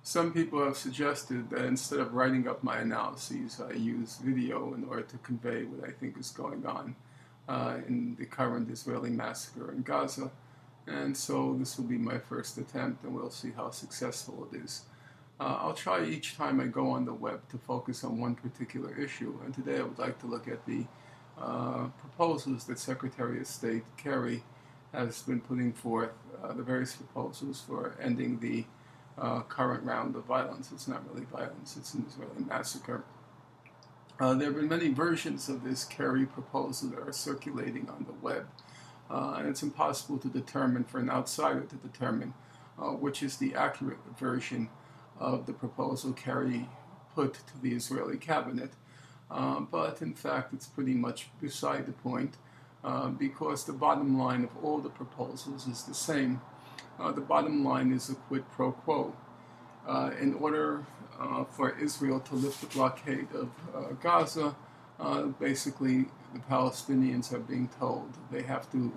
Some people have suggested that instead of writing up my analyses, I use video in order to convey what I think is going on in the current Israeli massacre in Gaza. And so this will be my first attempt, and we'll see how successful it is. I'll try each time I go on the web to focus on one particular issue, and today I would like to look at the proposals that Secretary of State Kerry has been putting forth, the various proposals for ending the current round of violence. It's not really violence, it's an Israeli massacre. There have been many versions of this Kerry proposal that are circulating on the web, and it's impossible to determine, for an outsider to determine, which is the accurate version of the proposal Kerry put to the Israeli cabinet. But in fact, it's pretty much beside the point, because the bottom line of all the proposals is the same. The bottom line is a quid pro quo. In order for Israel to lift the blockade of Gaza, basically the Palestinians are being told they have to,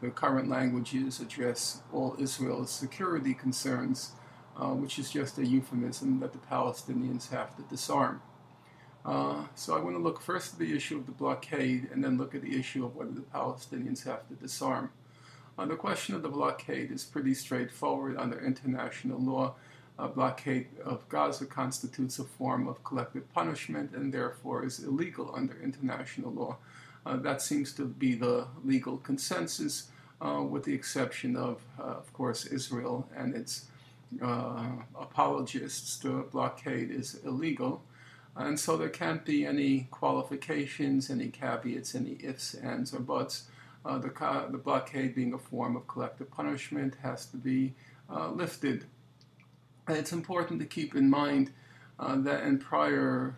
the current language is, address all Israel's security concerns, which is just a euphemism that the Palestinians have to disarm. So I want to look first at the issue of the blockade and then look at the issue of whether the Palestinians have to disarm. The question of the blockade is pretty straightforward. Under international law, a blockade of Gaza constitutes a form of collective punishment and therefore is illegal under international law. That seems to be the legal consensus, with the exception of course, Israel and its apologists. The blockade is illegal. And so there can't be any qualifications, any caveats, any ifs, ands, or buts. The blockade, being a form of collective punishment, has to be lifted. And it's important to keep in mind that in prior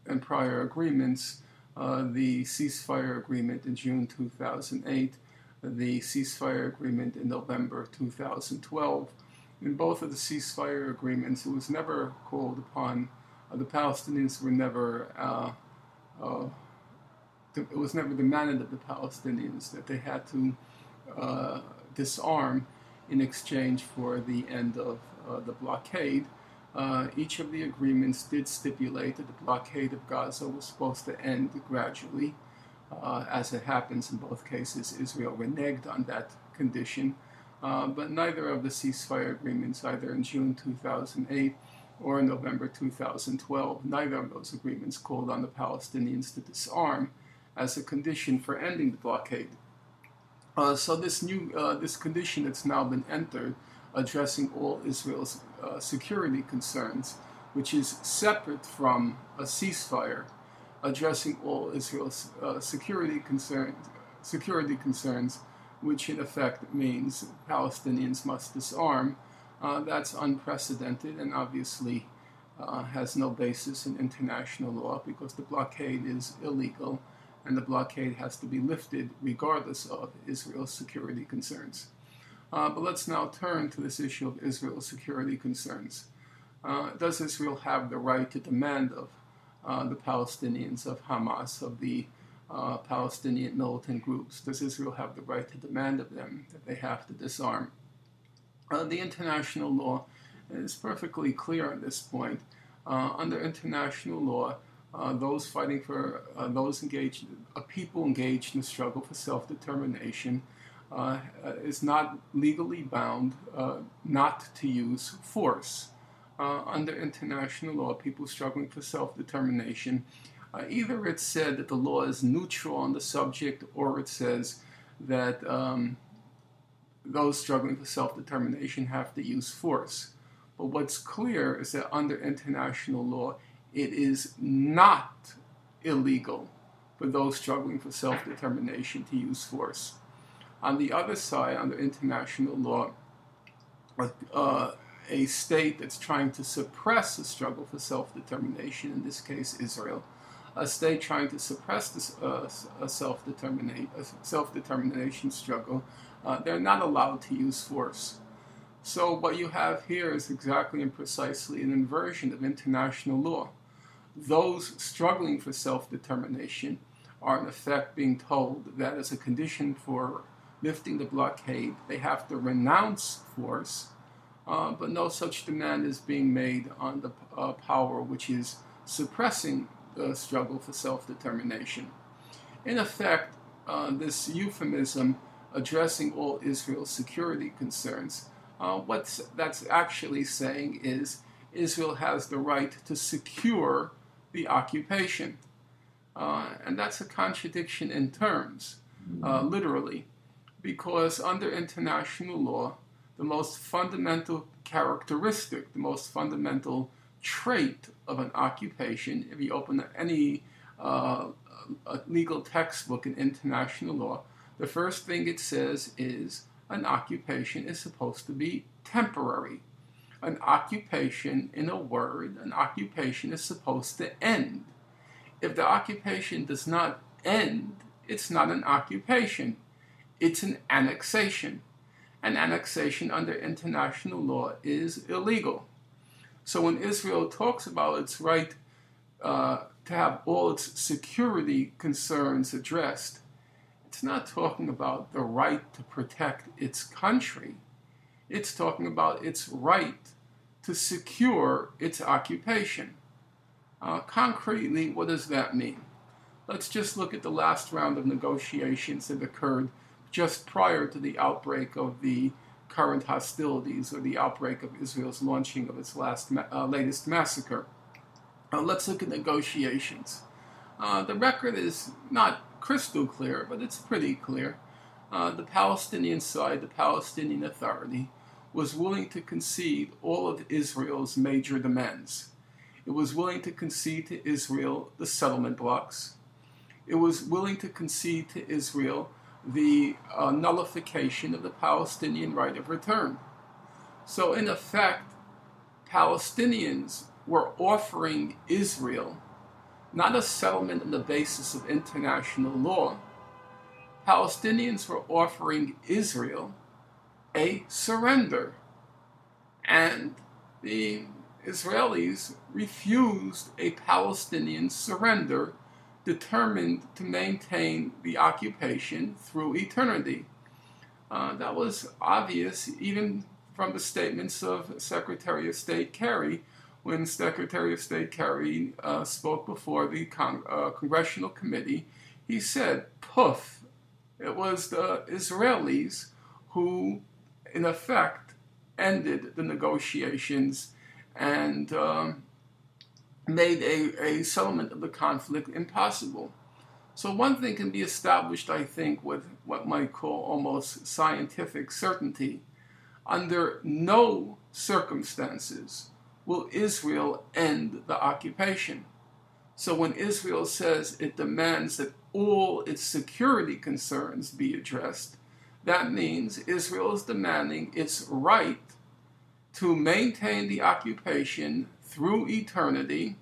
agreements, the ceasefire agreement in June 2008, the ceasefire agreement in November 2012, in both of the ceasefire agreements, it was never called upon. The Palestinians were never. It was never demanded of the Palestinians that they had to disarm in exchange for the end of the blockade. Each of the agreements did stipulate that the blockade of Gaza was supposed to end gradually. As it happens in both cases, Israel reneged on that condition. But neither of the ceasefire agreements, either in June 2008 or in November 2012, neither of those agreements called on the Palestinians to disarm as a condition for ending the blockade. So this condition that's now been entered, addressing all Israel's security concerns, which is separate from a ceasefire, addressing all Israel's security concerns, which in effect means Palestinians must disarm. That's unprecedented and obviously has no basis in international law, because the blockade is illegal and the blockade has to be lifted regardless of Israel's security concerns. But let's now turn to this issue of Israel's security concerns. Does Israel have the right to demand of the Palestinians, of Hamas, of the Palestinian militant groups? Does Israel have the right to demand of them that they have to disarm? The international law is perfectly clear on this point. Under international law, those fighting for people engaged in the struggle for self-determination is not legally bound not to use force. Under international law, people struggling for self-determination, either it's said that the law is neutral on the subject, or it says that those struggling for self-determination have to use force. But what's clear is that under international law, it is not illegal for those struggling for self-determination to use force. On the other side, under international law, a state that's trying to suppress the struggle for self-determination, in this case Israel, a state trying to suppress this self-determination struggle, they're not allowed to use force. So what you have here is exactly and precisely an inversion of international law. Those struggling for self-determination are in effect being told that as a condition for lifting the blockade, they have to renounce force, but no such demand is being made on the power which is suppressing the struggle for self-determination. In effect, this euphemism addressing all Israel's security concerns, what that's actually saying is Israel has the right to secure the occupation. And that's a contradiction in terms, literally, because under international law, the most fundamental characteristic, the most fundamental trait of an occupation, if you open any a legal textbook in international law, the first thing it says is an occupation is supposed to be temporary. An occupation, in a word, an occupation is supposed to end. If the occupation does not end, it's not an occupation. It's an annexation. An annexation under international law is illegal. So when Israel talks about its right to have all its security concerns addressed, it's not talking about the right to protect its country. It's talking about its right to secure its occupation. Concretely, what does that mean? Let's just look at the last round of negotiations that occurred just prior to the outbreak of the current hostilities, or the outbreak of Israel's launching of its latest massacre. Let's look at negotiations. The record is not crystal clear, but it's pretty clear. The Palestinian side, the Palestinian Authority, was willing to concede all of Israel's major demands. It was willing to concede to Israel the settlement blocks. It was willing to concede to Israel the nullification of the Palestinian right of return. So in effect, Palestinians were offering Israel not a settlement on the basis of international law. Palestinians were offering Israel a surrender. And the Israelis refused a Palestinian surrender, determined to maintain the occupation through eternity. That was obvious even from the statements of Secretary of State Kerry, when Secretary of State Kerry spoke before the Congressional Committee. He said, poof, it was the Israelis who, in effect, ended the negotiations and made a settlement of the conflict impossible. So one thing can be established, I think, with what might call almost scientific certainty. Under no circumstances will Israel end the occupation. So when Israel says it demands that all its security concerns be addressed, that means Israel is demanding its right to maintain the occupation through eternity,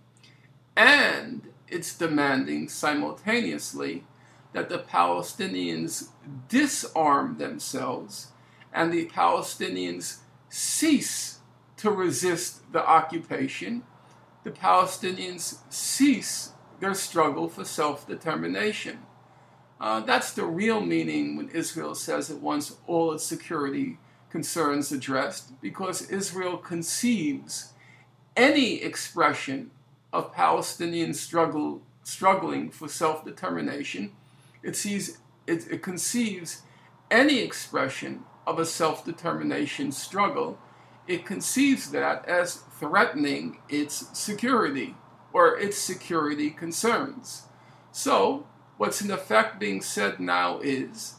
and it's demanding simultaneously that the Palestinians disarm themselves and the Palestinians cease to resist the occupation. The Palestinians cease their struggle for self-determination. That's the real meaning when Israel says it wants all its security concerns addressed, because Israel conceives any expression of Palestinian struggling for self-determination. It conceives any expression of a self-determination struggle. It conceives that as threatening its security or its security concerns. So what's in effect being said now is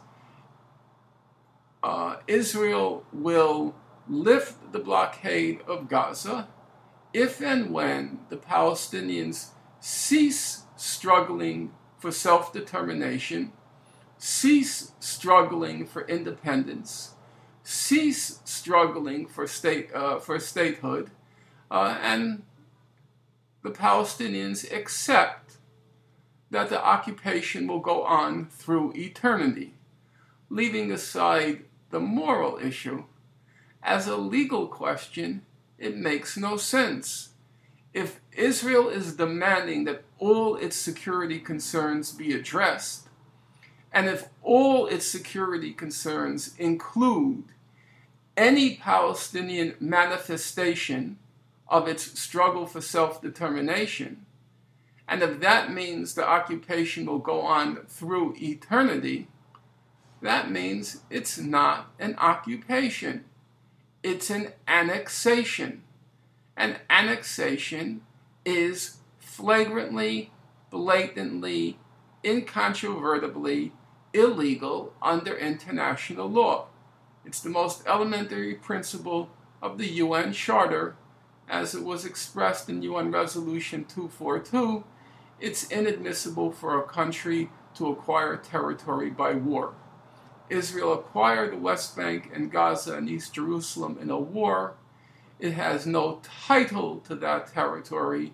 Israel will lift the blockade of Gaza if and when the Palestinians cease struggling for self-determination, cease struggling for independence, cease struggling for statehood, and the Palestinians accept that the occupation will go on through eternity. Leaving aside the moral issue, as a legal question, it makes no sense. If Israel is demanding that all its security concerns be addressed, and if all its security concerns include any Palestinian manifestation of its struggle for self-determination, and if that means the occupation will go on through eternity, that means it's not an occupation. It's an annexation. And annexation is flagrantly, blatantly, incontrovertibly illegal under international law. It's the most elementary principle of the UN Charter, as it was expressed in UN Resolution 242. It's inadmissible for a country to acquire territory by war. Israel acquired the West Bank and Gaza and East Jerusalem in a war. It has no title to that territory.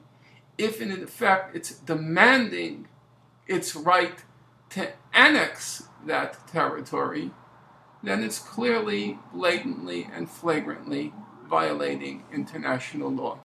If in effect it's demanding its right to annex that territory, then it's clearly, blatantly, and flagrantly violating international law.